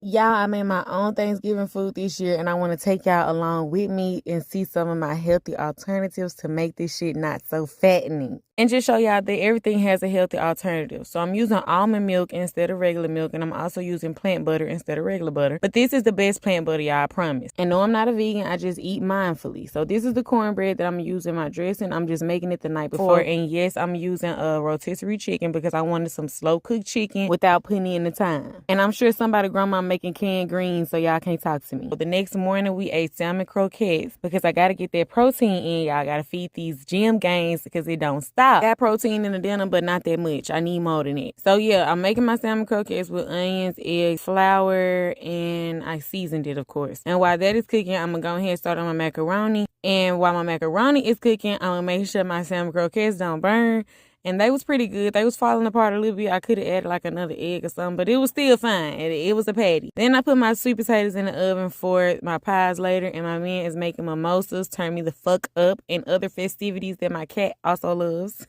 Y'all, I made my own Thanksgiving food this year, and I want to take y'all along with me and see some of my healthy alternatives to make this shit not so fattening. And just show y'all that everything has a healthy alternative. So I'm using almond milk instead of regular milk, and I'm also using plant butter instead of regular butter. But this is the best plant butter, y'all, I promise. And no, I'm not a vegan. I just eat mindfully. So this is the cornbread that I'm using my dressing. I'm just making it the night before. And yes, I'm using a rotisserie chicken because I wanted some slow cooked chicken without putting in the time. And I'm sure somebody grandma making canned greens, so y'all can't talk to me. The next morning we ate salmon croquettes because I gotta get that protein in. Y'all gotta feed these gym gains because it don't stop. Got protein in the dinner, but not that much. I need more than it. So yeah, I'm making my salmon croquettes with onions, eggs, flour, and I seasoned it, of course. And while that is cooking, I'm gonna go ahead and start on my macaroni. And while my macaroni is cooking, I'm gonna make sure my salmon croquettes don't burn. And they was pretty good. They was falling apart a little bit. I could have added like another egg or something, but it was still fine. It was a patty. Then I put my sweet potatoes in the oven for my pies later, and my man is making mimosas, turn me the fuck up, and other festivities that my cat also loves.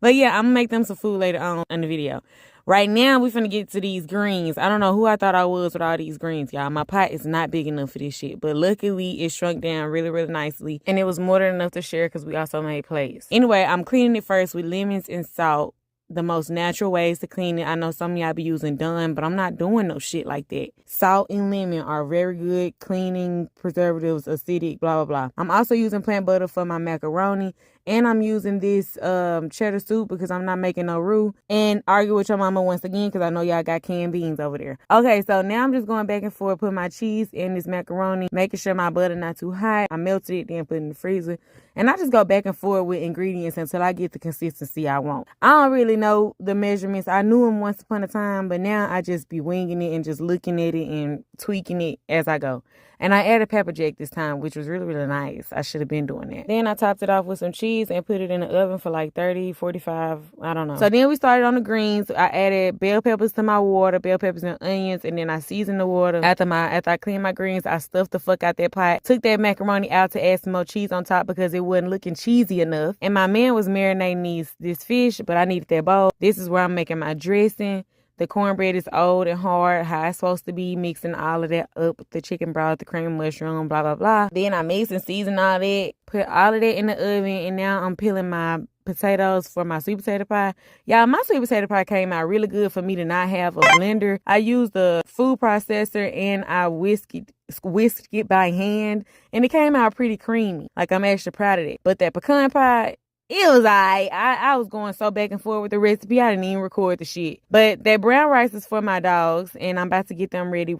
But yeah, I'm gonna make them some food later on in the video. Right now, we finna get to these greens. I don't know who I thought I was with all these greens, y'all. My pot is not big enough for this shit. But luckily, it shrunk down really, really nicely. And it was more than enough to share because we also made plates. Anyway, I'm cleaning it first with lemons and salt. The most natural ways to clean it. I know some of y'all be using Dawn, but I'm not doing no shit like that. Salt and lemon are very good cleaning preservatives, acidic, blah, blah, blah. I'm also using plant butter for my macaroni. And I'm using this cheddar soup because I'm not making no roux. And argue with your mama once again because I know y'all got canned beans over there. Okay, so now I'm just going back and forth, putting my cheese in this macaroni, making sure my butter not too hot. I melted it, then put it in the freezer. And I just go back and forth with ingredients until I get the consistency I want. I don't really know the measurements. I knew them once upon a time, but now I just be winging it and just looking at it and tweaking it as I go. And I added pepper jack this time, which was really, really nice. I should have been doing that. Then I topped it off with some cheese and put it in the oven for like 30, 45, I don't know. So then we started on the greens. I added bell peppers to my water, bell peppers and onions, and then I seasoned the water. After I cleaned my greens, I stuffed the fuck out that pot. Took that macaroni out to add some more cheese on top because it wasn't looking cheesy enough. And my man was marinating this fish, but I needed that bowl. This is where I'm making my dressing. The cornbread is old and hard, how it's supposed to be, mixing all of that up with the chicken broth, the cream mushroom, blah, blah, blah. Then I mix and season all that, put all of that in the oven, and now I'm peeling my potatoes for my sweet potato pie. Y'all, my sweet potato pie came out really good for me to not have a blender. I used the food processor and I whisked it by hand, and it came out pretty creamy. Like, I'm extra proud of it. But that pecan pie, it was alright. I was going so back and forth with the recipe, I didn't even record the shit. But that brown rice is for my dogs, and I'm about to get them ready.